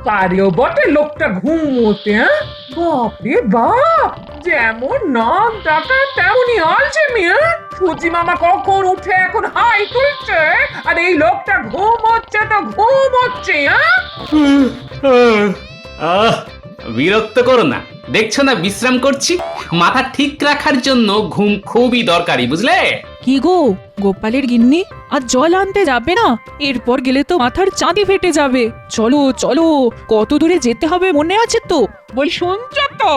পারেও বটে লোকটা ঘুমোতে, হ্যাঁ? বাপরে বাপ, যেমন নাক ডাকা তেমনই আলসেমি, হ্যাঁ? সুচি মামা কখন উঠে এখন হাই তুলছে, আর এই লোকটা ঘুমোচ্ছে তো ঘুমোচ্ছে, হ্যাঁ? আহ বিরক্ত করো না, দেখছো না বিশ্রাম করছি। মাথা ঠিক রাখার জন্য ঘুম খুবই দরকারি, বুঝলে? কি গো, গোপালের গিন্নি আর জল আনতে যাবে না? এরপর গেলে তো মাথার চাঁদি ফেটে যাবে। চলো চলো, কত দূরে যেতে হবে মনে আছে তো? বল, শুনছো তো?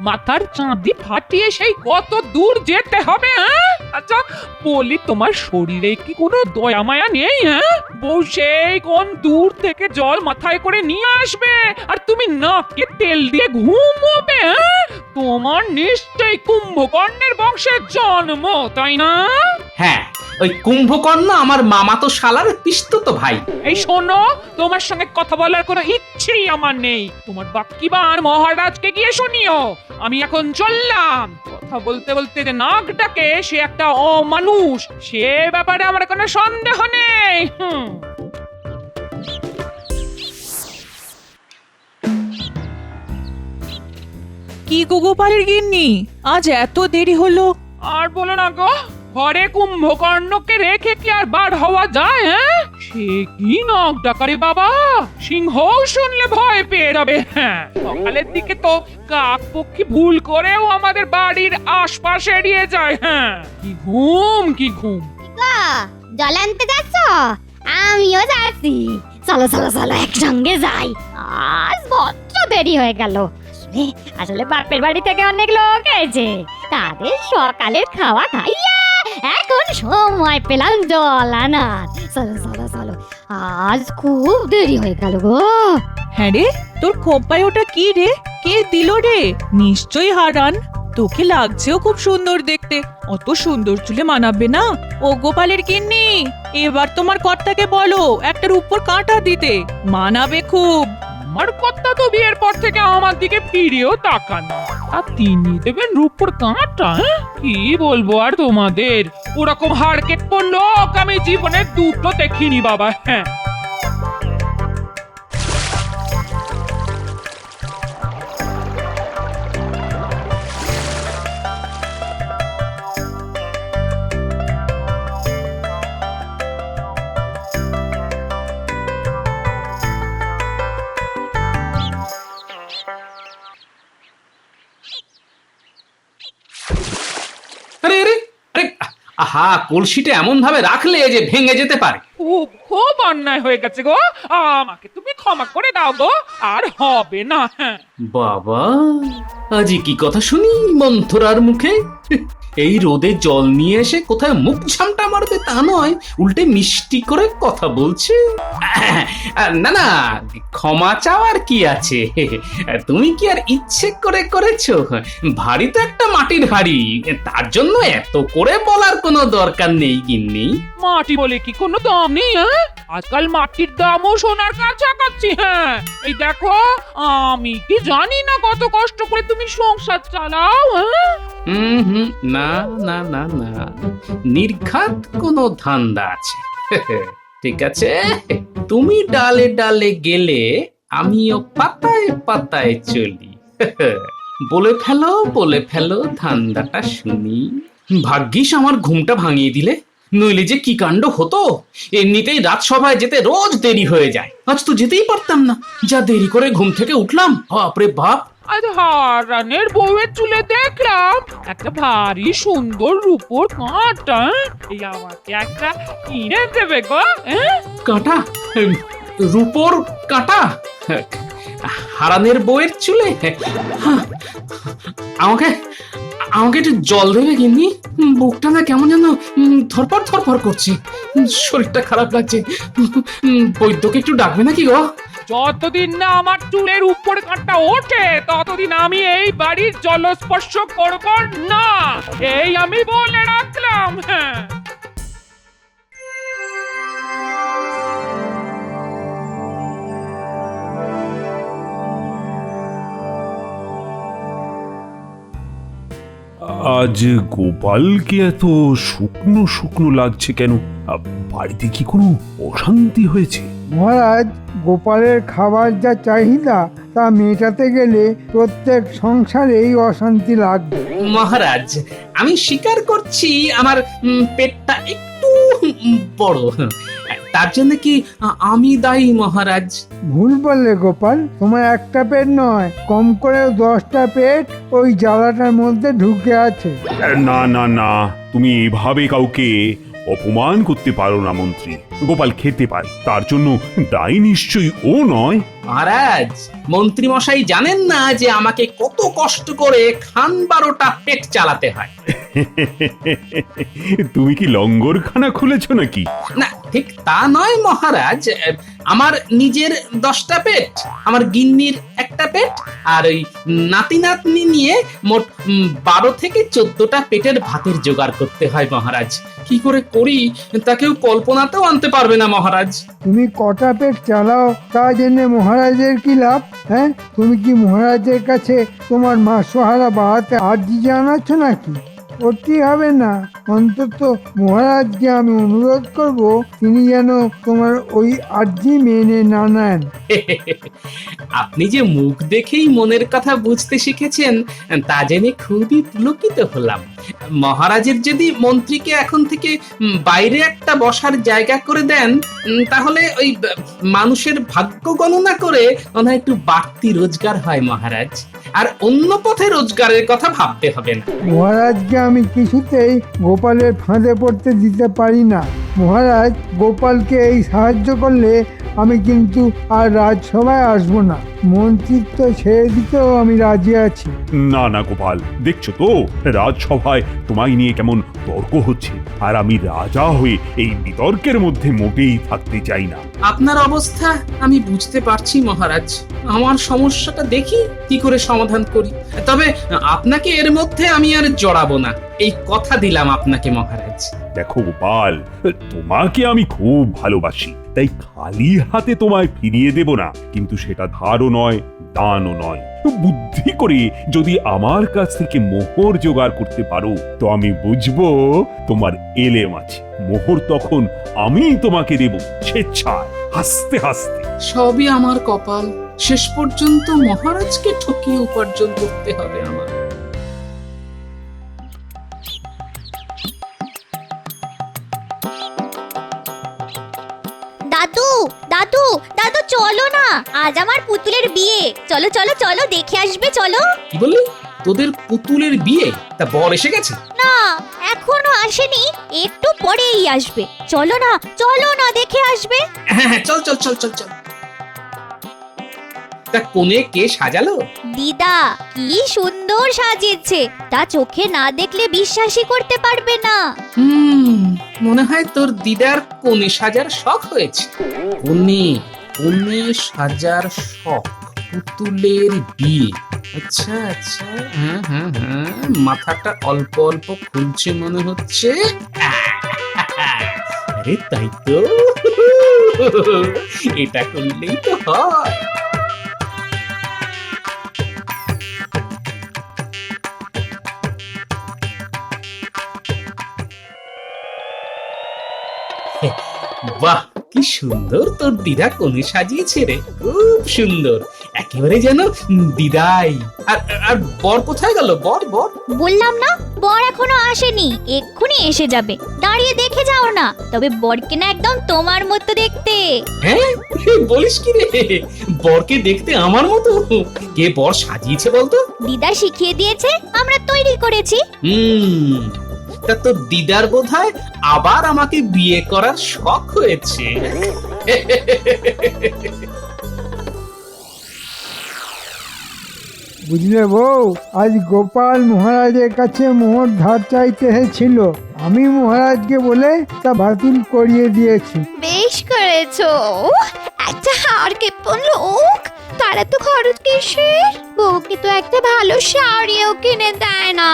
মাথার চাঁদি ফাটিয়ে সেই কত দূর যেতে হবে, হ্যাঁ? আচ্ছা বলি, তোমার শরীরে কি কোনো দয়া মায়া নেই, হ্যাঁ? বউ সেই কোন দূর থেকে জল মাথায় করে নিয়ে আসবে, আর তুমি নাকে তেল দিয়ে ঘুমোবে, হ্যাঁ? তোমার নিশ্চয়ই কুম্ভকর্ণের বংশের জন্ম, তাই না? হ্যাঁ, ওই কুম্ভকর্ণ আমার মামাতো শালার পিসতুতো ভাই। এই শোনো, তোমার সঙ্গে কথা বলার কোনো ইচ্ছেই আমার নেই। তোমার বাক্যবান মহারাজকে গিয়ে শুনিও। আমি এখন চললাম। কথা বলতে বলতে যে নাক ডাকে সে একটা অমানুষ, সে ব্যাপারে আমার কোনো সন্দেহ নেই। কি গো গোপালের গিন্নি, আজ এত দেরি হলো? আর বলো না গো, ঘরে কুম্ভকর্ণকে রেখে কি আর বার হওয়া যায়, হ্যাঁ? সে কি নাক ডাকারে বাবা, সিংহ শুনলে ভয় পেয়ে যাবে। হ্যাঁ, সকালের দিকে তো কাক পক্ষী ভুল করেও আমাদের বাড়ির আশপাশ এড়িয়ে যায়। হ্যাঁ, কি ঘুম কি ঘুম। জল আনতে যাচ্ছ? আমিও যাচ্ছি। চলো চলো চলো, একসঙ্গে যাই। আজ বড্ড দেরি হয়ে গেল। আসলে আসলে বাপের বাড়ি থেকে অনেক লোক এসেছে, তাদের সকালের খাওয়া খাইয়া এখন সময় পেলাম জল আনার। চলো চলো চলো, আজ খুব দেরি হয়ে গেল গো। হ্যাঁ রে, তোর খোপায় ওটা কি রে? কে দিল রে? নিশ্চয়ই হারান। তোকে লাগছেও খুব সুন্দর দেখতে। অত সুন্দর চুলে মানাবে না। ও গোপালের গিন্নি, এবার তোমার কর্তাকে বলো একটার উপর কাঁটা দিতে, মানাবে খুব। আমার কর্তা তো বিয়ের পর থেকে আমার দিকে ফিরেও তাকান না, আর তিনি দেবেন রূপর কাঁটা, হ্যাঁ? কি বলবো আর তোমাদের, ওরকম হাড়কেট পড়লো আমি জীবনে দুটো দেখিনি বাবা। হ্যাঁ, আরে আরে আরে, আহা, কলসিটা এমন ভাবে রাখলে যে ভেঙে যেতে পারে। খুব খুব অন্যায় হয়ে গেছে গো, আমাকে তুমি ক্ষমা করে দাও গো, আর হবে না। হ্যাঁ, বাবা, আজই কি কথা শুনি মন্থরার মুখে। এই রোদে জল নিয়ে এসে কোথায় মুখ ঝামটা মারবে তা নয়, উল্টে মিষ্টি করে কথা বলছে। না না, ক্ষমা চাওয়ার কি আছে? তুমি কি আর ইচ্ছে করে করেছো? ভারী তো একটা মাটির হাড়ি, তার জন্য এত করে বলার কোনো দরকার নেই গিন্নি। মাটি বলে কি কোনো দাম নেই, হ্যাঁ? আজকাল মাটির দামও সোনার কাছাকাছি। হ্যাঁ, এই দেখো, আমি কি জানি না কত কষ্ট করে তুমি সংসার চালাও, হ্যাঁ? না না না না, নির্ঘাত কোনো ধান্দা আছে। ঠিক আছে, তুমি ডালে ডালে গেলে আমিও পাতায় পাতায় চলি। বলে ফেলো ধান্দাটা শুনি। ভাগ্যিস আমার ঘুমটা ভাঙিয়ে দিলে, নইলে যে কি কাণ্ড হতো। এমনিতেই রাজসভায় যেতে রোজ দেরি হয়ে যায়, আজ তো যেতেই পারতাম না, যা দেরি করে ঘুম থেকে উঠলাম। বাপরে বাপ, আজ হারানের বউয়ের চুলে দেখলাম একটা ভারী সুন্দর রূপোর কাঁটা। এই আমাকে একটা কিনে দেবে গো, হ্যাঁ? কাঁটা? রূপোর কাঁটা? হারানের বউয়ের চুলে? আমাকে আমাকে একটু জল দেবে গিন্নি? বুকটা না কেমন যেন ধরপড় ধরপড় করছে, শরীরটা খারাপ লাগছে। বৈদ্যকে একটু ডাকবে নাকি গো? যতদিন না আমার চুলের উপর কাঁটা ওঠে ততদিন আমি এই বাড়ির জলস্পর্শ করব না, এই আমি বলে রাখলাম। হ্যাঁ, আজ গোপালকে এত শুকনো শুকনো লাগছে কেন? বাড়িতে কি কোনো অশান্তি হয়েছে? মহারাজ, গোপালের খাবার যা চাহিদা তা মেটাতে গেলে প্রত্যেক সংসারেই অশান্তি লাগবে। মহারাজ, আমি স্বীকার করছি আমার পেটটা একটু বড়। তার জন্য কি আমি দায়ী মহারাজ? ভুল বললে গোপাল, তোমার একটা পেট নয়, কম করে 10টা পেট ওই জ্বালাটার মধ্যে ঢুকে আছে। না না না, তুমি এভাবে কাউকে অপমান করতে পারো না মন্ত্রী। গোপাল খেতে পারে, তার জন্য দায়ী নিশ্চয়ই ও নয়। মহারাজ, মন্ত্রী মশাই জানেন না যে আমাকে কত কষ্ট করে খান 12টা পেট চালাতে হয়। তুমি কি লঙ্গরখানা খুলেছো নাকি? না, ঠিক তা নয় মহারাজ। আমার নিজের 10টা পেট, আমার গিন্নির একটা পেট, আর ওই নাতি নাতনি নিয়ে মোট 12 থেকে 14টা পেটের ভাতের জোগাড় করতে হয় মহারাজ। কি করে করি তা কেউ কল্পনাতেও আনতে পারবে না মহারাজ। তুমি কটা পেট চালাও তা জেনে মহারাজের কি লাভ? হ্যাঁ, তুমি কি মহারাজের কাছে তোমার মাসোহারা বাড়াতে আর্জি জানাচ্ছ নাকি? করতেই হবে না। অন্তত মহারাজকে আমি অনুরোধ করব তিনি যেন তোমার ওই আর্জি মেনে না নেন। আপনি যে মুখ দেখেই মনের কথা বুঝতে শিখেছেন তা জেনে খুবই পুলকিত হলাম। মহারাজের যদি মন্ত্রীকে এখন থেকে বাইরে একটা বসার জায়গা করে দেন, তাহলে ওই মানুষের ভাগ্য গণনা করে ওনার একটু বাড়তি রোজগার হয় মহারাজ। আর অন্য পথে রোজগারের কথা ভাবতে হবে না। মহারাজকে আমি কিছুতেই গোপালের ফাঁদে পড়তে দিতে পারি না। মহারাজ, গোপালকে এই সাহায্য করলে আমি কিন্তু আর রাজসভায় আসবো না। মন্ত্রিত্ব ছেড়ে দিতেও আমি রাজি আছি। না না গোপাল, দেখছো তো রাজসভায় তোমায় নিয়ে কেমন তর্ক হচ্ছে, আর আমি রাজা হয়ে এই বিতর্কের মধ্যে মোটেই থাকতে চাই না। আপনার অবস্থা আমি বুঝতে পারছি মহারাজ। আমার সমস্যাটা দেখি কি করে সমাধান করি। তবে আপনাকে এর মধ্যে আমি আর জড়াবো না, এই কথা দিলাম আপনাকে মহারাজ। দেখো গোপাল, তোমাকে আমি খুব ভালোবাসি, তাই খালি হাতে তোমায় ফিরিয়ে দেব না, কিন্তু সেটা ধারও নয়, দানও নয়। বুদ্ধি করে যদি আমার কাছ থেকে মোহর জোগাড় করতে পারো তো আমি বুঝবো তোমার এলেম আছে। মোহর তখন আমি তোমাকে দেব স্বেচ্ছায়, হাসতে হাসতে। সবই আমার কপাল, শেষ পর্যন্ত মহারাজকে ঠকিয়ে উপার্জন করতে হবে আমার। দাদু দাদু দাদু, চলো না, আজ আমার পুতুলের বিয়ে। চলো চলো চলো, দেখে আসবে চলো। কি বললি? তোদের পুতুলের বিয়ে? তা বর এসে গেছে? না, এখনো আসেনি, একটু পরেই আসবে। চলো না চলো না, দেখে আসবে। হ্যাঁ হ্যাঁ, চল চল চল চল চল। তা কোণে কে সাজালো? দিদা কি সুন্দর সাজিয়েছে, তা চোখে না দেখলে বিশ্বাসই করতে পারবে না। মনে হয় তোর দিদার কোণে সাজার শখ হয়েছে। কোণে কোণে সাজার শখ, পুতুলের বিয়ে। আচ্ছা আচ্ছা, হ্যাঁ হ্যাঁ হ্যাঁ, মাথাটা অল্প অল্প খুলছে মনে হচ্ছে। আরে তাই তো, এটা করলেই তো হয়। বাহ, কি সুন্দর তোর দিদা কোণে সাজিয়েছে রে, খুব সুন্দর, একেবারে যেন দিদাই। আর আর বর কোথায় গেল? বর বর বললাম না, বর এখনো আসেনি, এক্ষুনি এসে যাবে। দাঁড়িয়ে দেখে যাও না, তবে বরকে না একদম তোমার মতো দেখতে। হ্যাঁ, বলিস কি রে? বরকে দেখতে আমার মতো? কে বর সাজিয়েছে বলতো? দিদা শিখিয়ে দিয়েছে, আমরা তৈরি করেছি। তা তোর দিদার বোধহয় আবার আমাকে বিয়ে করার শখ হয়েছে। বুঝলে বউ, আজ গোপাল মহারাজের কাছে মোহর ধার চাইতে এসেছিল। আমি মহারাজকে বলে তা বাতিল করিয়ে দিয়েছি। বেশ করেছো, একটা হাড়কে লোক তারা তো খরচ কিসের? বউকে তো একটা ভালো শাড়িও কিনে দেয় না।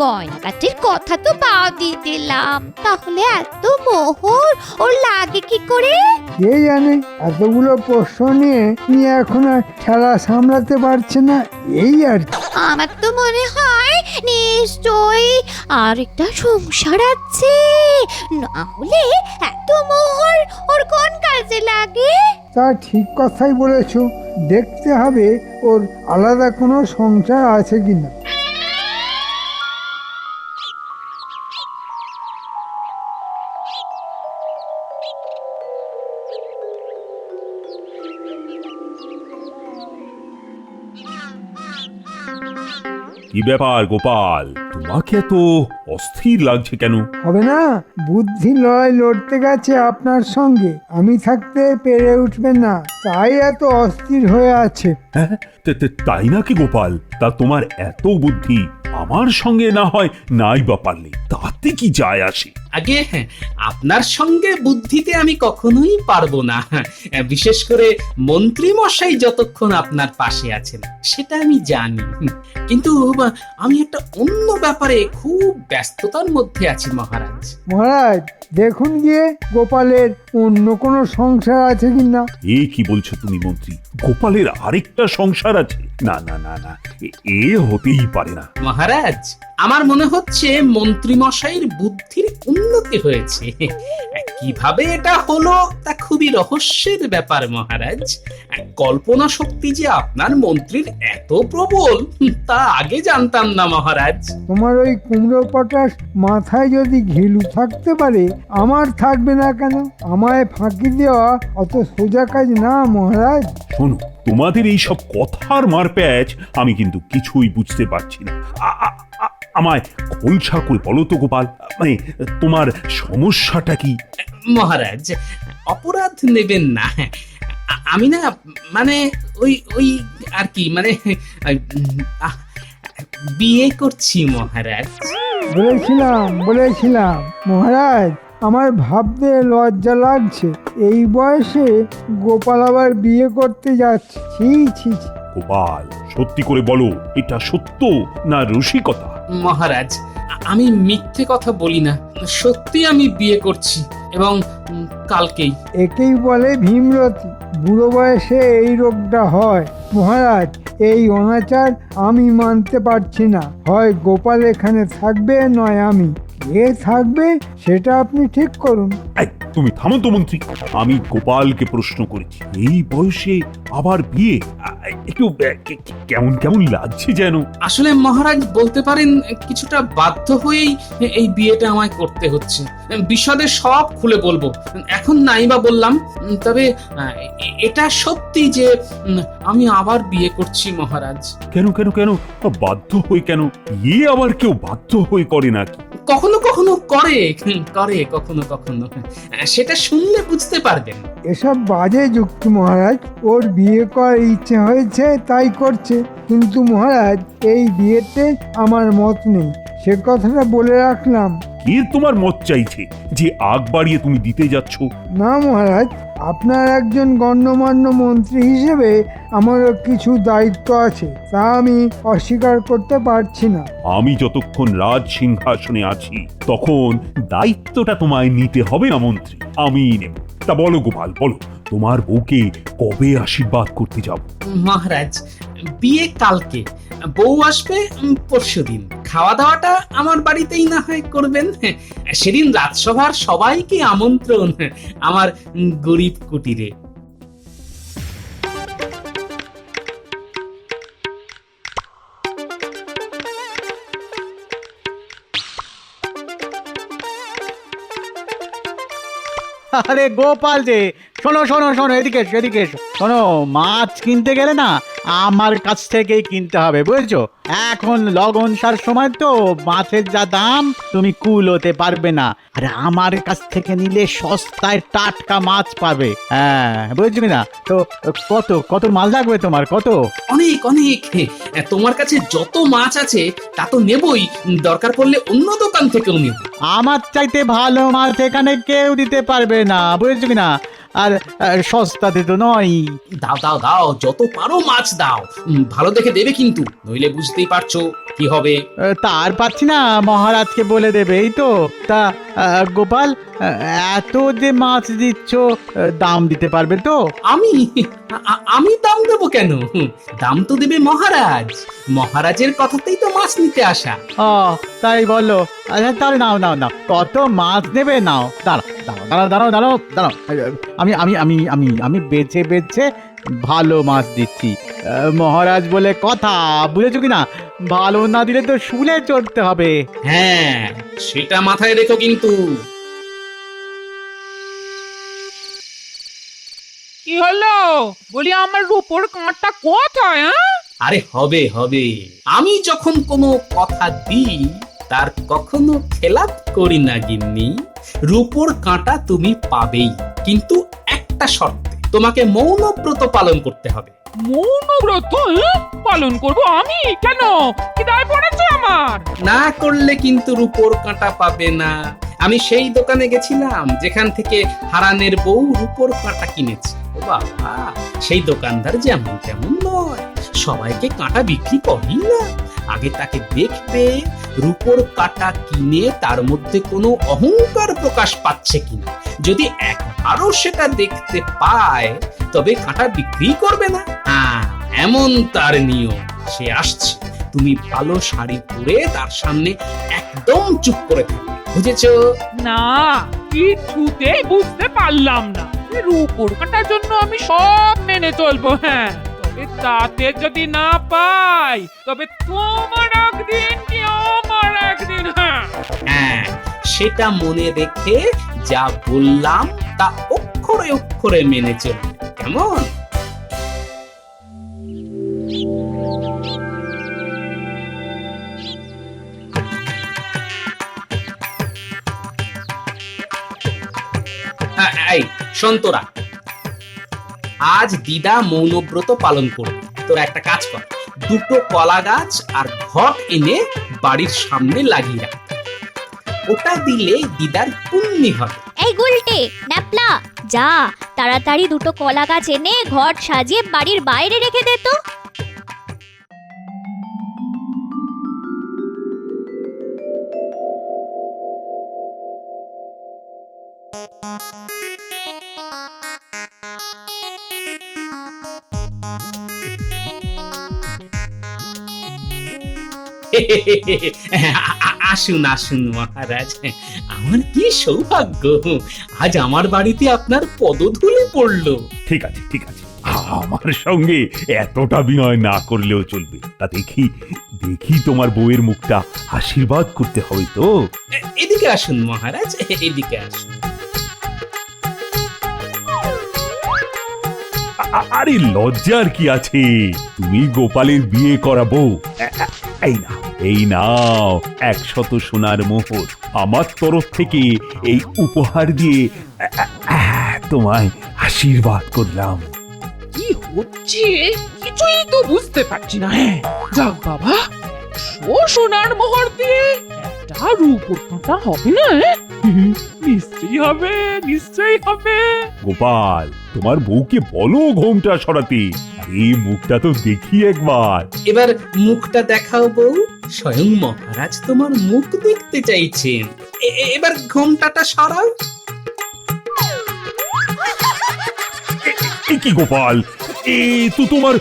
গয়নাগাটির কথা তো বাদই দিলাম, তাহলে এত মোহর ওর লাগে কি করে? কে জানে, এতগুলো প্রশ্ন নিয়ে নিয়ে এখন আর খেলা সামলাতে পারছে না, এই আর কি। আমার তো মনে হয় নিশ্চয়ই আর একটা সংসার আছে, না হলে এত মোহর ওর কোন কাজে লাগে? তা ঠিক কথাই বলেছো, দেখতে হবে ওর আলাদা কোনো সংসার আছে কিনা। কি ব্যাপার গোপাল, তোমাকে এত অস্থির লাগছে কেন? হবে না, বুদ্ধি লড়াই লড়তে গেছে আপনার সঙ্গে, আমি থাকতে পেরে উঠবেন না, তাই এত অস্থির হয়ে আছে। হ্যাঁ, তাই নাকি গোপাল? তা তোমার এত বুদ্ধি, আমার সঙ্গে না হয় নাই বা পারলে, তাতে কি যায় আসে? আগে আপনার সঙ্গে বুদ্ধিতে আমি কখনোই পারবো না, বিশেষ করে মন্ত্রী মশাই যতক্ষণ আপনার পাশে আছেন সেটা আমি জানি। কিন্তু আমি একটা অন্য ব্যাপারে খুব ব্যস্ততার মধ্যে আছি মহারাজ। মহারাজ, দেখুন গিয়ে গোপালের অন্য কোনো সংসার আছে কিনা। এ কি বলছো তুমি মন্ত্রী? গোপালের আরেকটা সংসার আছে? না না না না, এ হতেই পারে না। মহারাজ, আমার মনে হচ্ছে মন্ত্রী মশাইয়ের বুদ্ধির উন্নতি হয়েছে। কিভাবে এটা হলো তা খুবই রহস্যের ব্যাপার মহারাজ। কল্পনা শক্তি যে আপনার মন্ত্রীর এত প্রবল তা আগে জানতাম না মহারাজ। তোমার ওই কুমড়ো পটাশ মাথায় যদি ঘিলু থাকতে পারে, আমার থাকবে না কেন? আমায় ফাঁকি দেওয়া অত সোজা কাজ না মহারাজ। শোনো, তোমাদের এই সব কথার মারপ্যাচ আমি কিন্তু কিছুই বুঝতে পারছি না। আমায় খোলসা করে বলো তো গোপাল, মানে তোমার সমস্যাটা কি? মহারাজ, অপরাধ নেবেন না, আমি না মানে ওই ওই আর কি মানে বিয়ে করছি মহারাজ। বলেছিলাম মহারাজ, আমার ভাবতে লজ্জা লাগছে, এই বয়সে গোপাল আবার বিয়ে করতে যাচ্ছে। ছি ছি ছি। গোপাল, সত্যি করে বলো, এটা সত্য না রসিকতা? মহারাজ, আমি মিথ্যে কথা বলি না, সত্যি আমি বিয়ে করছি, এবং কালকেই। একেই বলে ভীমরতি, বুড়ো বয়সে এই রোগটা হয়। মহারাজ, এই অনাচার আমি মানতে পারছি না, হয় গোপাল এখানে থাকবে নয় আমি। কে থাকবে সেটা আপনি ঠিক করুন। এই, তুমি থামো তো মন্ত্রী, আমি গোপালকে প্রশ্ন করেছি, এই বয়সে আবার বিয়ে? একটু কেমন কেমন লাগছে যেন। আসলে মহারাজ বলতে পারেন কিছুটা বাধ্য হয়েই এই বিয়েটা আমায় করতে হচ্ছে। বিশদে সব খুলে বলবো, এখন নাই বা বললাম, তবে এটা সত্যি যে আমি আবার বিয়ে করছি মহারাজ। কেন কেন কেন বাধ্য হয়ে কেন? ইয়ে আবার কেউ বাধ্য হয়ে করে নাকি? কখনো কখনো করে কখনো কখনো, সেটা শুনলে বুঝতে পারবেন। এসব বাজে যুক্তি মহারাজ, ওর বিয়ে করার ইচ্ছে হয়েছে তাই করছে, কিন্তু মহারাজ এই বিয়েতে আমার মত নেই, সে কথাটা বলে রাখলাম। কে তোমার মত চাইছে যে আগ বাড়িয়ে তুমি দিতে যাচ্ছ? না মহারাজ, আপনার একজন গণ্যমান্য মন্ত্রী হিসেবে আমারও কিছু দায়িত্ব আছে, তা আমি অস্বীকার করতে পারছি না। আমি যতক্ষণ রাজ সিংহাসনে আছি তখন দায়িত্বটা তোমায় নিতে হবে না মন্ত্রী, আমিই নেব। তা বলো গোপাল, বলো, তোমার বউকে কবে আশীর্বাদ করতে যাব? মহারাজ, বিয়ে কালকে, বউ আসবে পরশুদিন। খাওয়া দাওয়াটা আমার বাড়িতেই না হয় করবেন। সেদিন রাজসভার সবাইকে আমন্ত্রণ আমার গরিব কুটিরে। আরে গোপাল যে, শোনো শোনো শোনো, এদিকে এসো, এদিকে এসো। শোনো, মাছ কিনতে গেলে না আমার কাছ থেকেই কিনতে হবে, বুঝেছো? এখন লগন সার সময় তো, মাছের যা দাম তুমি কুলোতে পারবে না, আর আমার কাছ থেকে নিলে সস্তায় টাটকা মাছ পাবে। হ্যাঁ, বুঝছো কিনা? তো কত কত মাল লাগবে তোমার? কত? অনেক অনেক, তোমার কাছে যত মাছ আছে তা তো নেবই, দরকার পড়লে অন্য দোকান থেকেও নেব। আমার চাইতে ভালো মাছ এখানে কেউ দিতে পারবে না, বুঝছো কিনা? আর সস্তাতে তো নয়। দাও দাও দাও, যত পারো মাছ দাও। ভালো দেখে দেবে কিন্তু, নইলে বুঝতেই পারছো কি হবে। তার পাচ্ছি না, মহারাজকে বলে দেবে এই তো। তা গোপাল, এত যে মাছ দিচ্ছ, দাম দিতে পারবে তো? আমি দাম দেবো কেন? দাম তো দেবে মহারাজ। মহারাজের কথাতেই তো মাছ নিতে আসা। ও তাই বলো। আচ্ছা তাহলে নাও নাও নাও, কত মাছ নেবে নাও। দাঁড়াও দাঁড়াও দাঁড়াও দাঁড়াও দাঁড়াও, আমি আমি আমি আমি আমি বেছে বেছে ভালো মাছ দিচ্ছি। মহারাজ বলে কথা, বুঝেছো কি না? ভালো না দিলে তো শুলে চড়তে হবে। হ্যাঁ, সেটা মাথায় রেখো কিন্তু। কি হলো? বলি আমার রূপোর কাঁটা কোথায়? আরে হবে হবে, আমি যখন কোনো কথা দিই তার কখনো খেলাপ করি না গিন্নি। রূপোর কাঁটা তুমি পাবেই, কিন্তু একটা শর্তে, তোমাকে মৌনব্রত পালন করতে হবে। মৌনব্রত পালন করব আমি? কেন? কি দায় পড়েছে আমার? না করলে কিন্তু রূপোর কাঁটা পাবে না। আমি সেই দোকানে গেছিলাম যেখান থেকে হারানের বউ রূপোর কাঁটা কিনেছে। ও বাবা, সেই দোকানদার যেমন তেমন নয়, সবাইকে কাঁটা বিক্রি করেই না। আগে তাকে দেখবে রূপোর কাঁটা কিনে তার মধ্যে কোনো অহংকার প্রকাশ পাচ্ছে কিনা। যদি একবারও সেটা দেখতে পায় তবে কাঁটা বিক্রি করবে না। হ্যাঁ, এমন তার নিয়ম। সে আসছে, তুমি ভালো শাড়ি পরে তার সামনে একদম চুপ করে থাকবে, বুঝেছো? না, কিছুতেই বুঝতে পারলাম না। রূপোর কাঁটার জন্য আমি সব মেনে চলবো, হ্যাঁ, তবে তাতে যদি না পাই তবে তোমার একদিন কি আমার একদিন। হ্যাঁ, সেটা মনে রেখে যা বললাম তা অক্ষরে অক্ষরে মেনে চলবে, কেমন? এই শোন তোরা, আজ দিদা মৌনব্রত পালন করবে। তোরা একটা কাজ কর, দুটো কলা গাছ আর ঘট এনে বাড়ির সামনে লাগিয়ে রাখ। ওটা দিলে দিদার পুণ্যি হবে। এই গুলটে ন্যাপলা, যা তাড়াতাড়ি দুটো কলা গাছ এনে ঘট সাজিয়ে বাড়ির বাইরে রেখে দে তো। আসুন আসুন মহারাজ, আমার কি সৌভাগ্য, আজ আমার বাড়িতে আপনার পদধূলি পড়লো। ঠিক আছে ঠিক আছে, আমার সঙ্গে এতটা বিনয় না করলেও চলবে। তা দেখি দেখি তোমার বউয়ের মুখটা আশীর্বাদ করতে হবে তো। এদিকে আসুন মহারাজ, এদিকে আসুন। আরে লজ্জার কি আছে, তুমি গোপালের বিয়ে করাবো। এই নাও 100 সোনার মোহর, আমার তরফ থেকে এই উপহার দিয়ে তোমায় আশীর্বাদ করলাম। কি হচ্ছে কিছুই তো বুঝতে পারছি না। হ্যাঁ, যাক বাবা, সোনার মোহর দিয়ে একটা রূপোর কাঁটা হবে না? নিশ্চয়ই হবে, নিশ্চয়ই হবে। গোপাল, তোমার বউকে বলো ঘোমটা সরাতে। এই মুখটা তো দেখি একবার। এবার মুখটা দেখাও বউ, স্বয়ং মহারাজ তোমার মুখ দেখতে চাইছেন। এবার ঘোমটাটা সরাও। কি গোপাল, এ তো তোমার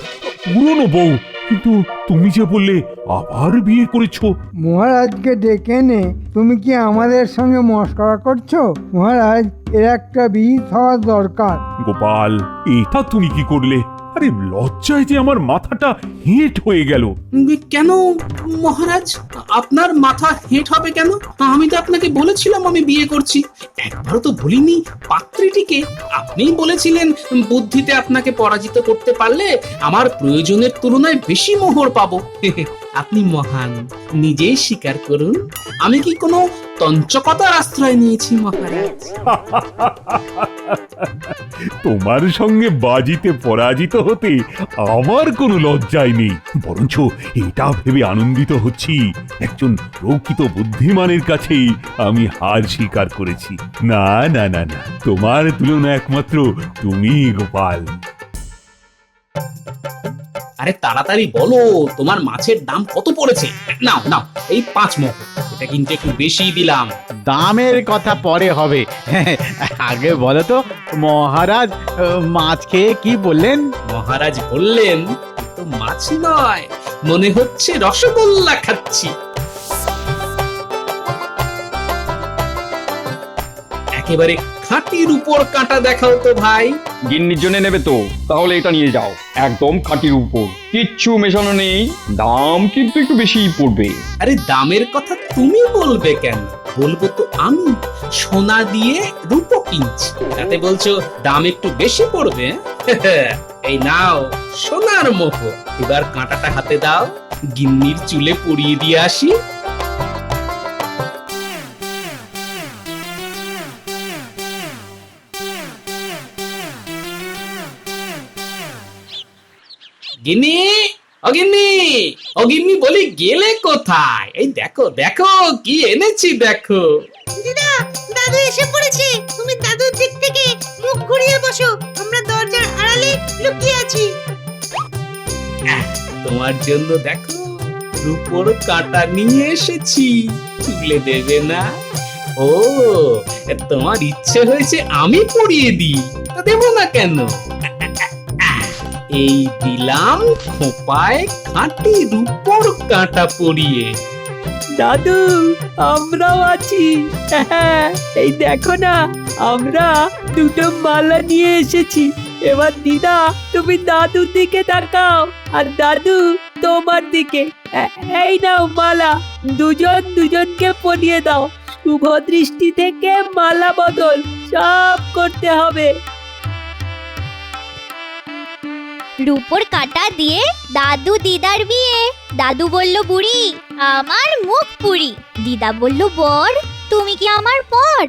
পুরনো বউ, কিন্তু তুমি যে বললে আবার বিয়ে করেছো। মহারাজকে ডেকে নে, তুমি কি আমাদের সঙ্গে মস্করা করছো? মহারাজ, এর একটা বিহিত হওয়া দরকার। গোপাল, এটা তুমি কি করলে? আরে লজ্জায় যে আমার মাথাটা হেঁট হয়ে গেল। কেন মহারাজ, আপনার মাথা হেঁট হবে কেন? আমি তো আপনাকে বলেছিলাম আমি বিয়ে করছি। একবারও তো বলিনি পাত্রীটিকে। আপনিই বলেছিলেন বুদ্ধিতে আপনাকে পরাজিত করতে পারলে আমার প্রয়োজনের তুলনায় বেশি মোহর পাবো। আপনি মহান, নিজেই স্বীকার করুন। আমি কি কোনো তঞ্চকতার আশ্রয় নিয়েছি মহারাজ। তোমার সঙ্গে বাজিতে পরাজিত হতে আমার কোনো লজ্জাই নেই, বরঞ্চ এটা ভেবে আনন্দিত হচ্ছি একজন প্রকৃত বুদ্ধিমানের কাছেই আমি হার স্বীকার করেছি। না না না না, তোমার তুলনা একমাত্র তুমি গোপাল। আরে তাড়াতাড়ি বলো, তোমার মাছের দাম কত পড়েছে? নাও নাও, এই 5 মোহর। এটা কিন্তু একটু বেশি দিলাম। দামের কথা পরে হবে, আগে বলো তো মহারাজ মাছ খেয়ে কি বললেন? মহারাজ বললেন, তো মাছ নয়, মনে হচ্ছে রসগোল্লা খাচ্ছি। একেবারে খাঁটির উপর কাঁটা দেখাও তো ভাই। গিন্নির জন্য নেবে তো, তাহলে এটা নিয়ে যাও, একদম খাঁটির উপর, কিচ্ছু মেশানো নেই। দাম কিন্তু একটু বেশিই পড়বে। আরে দামের কথা তুমি বলবে কেন? বলবো তো আমি, সোনা দিয়ে রূপো কিনছি, তাতে বলছো দাম একটু বেশি পড়বে? এই নাও সোনার মোহর, এবার কাঁটাটা হাতে দাও, গিন্নির চুলে পরিয়ে দিয়ে আসি। গিন্নি, অগিন্নি, অগিন্নি বলি গেলে কোথায়? এই দেখো দেখো কি এনেছি দেখো। দিদা, দাদু এসে পড়েছে। তুমি দাদুর দিক থেকে মুখ ঘুরিয়ে বসো, আমরা দরজার আড়ালে লুকিয়ে আছি। তোমার জন্য দেখো রূপোর কাঁটা নিয়ে এসেছি, তুলে দেবে না? ও, তোমার ইচ্ছে হয়েছে আমি পরিয়ে দিই, তা দেবো না কেন? এই দিলাম খোপায় খাঁটি রূপোর কাঁটা পরিয়ে। দাদু, আমরাও আছি। এই দেখো না, আমরা দুটো মালা নিয়ে এসেছি। এবার দিদা তুমি দাদুর দিকে তাকাও, আর দাদু তোমার দিকে। এই নাও মালা, দুজন দুজনকে পরিয়ে দাও। শুভ দৃষ্টি থেকে মালা বদল সব করতে হবে। রূপোর কাঁটা দিয়ে দাদু দিদার বিয়ে। দাদু বলল বুড়ি, আমার মুখ পুরি। দিদা বলল বর, তুমি কি আমার পর?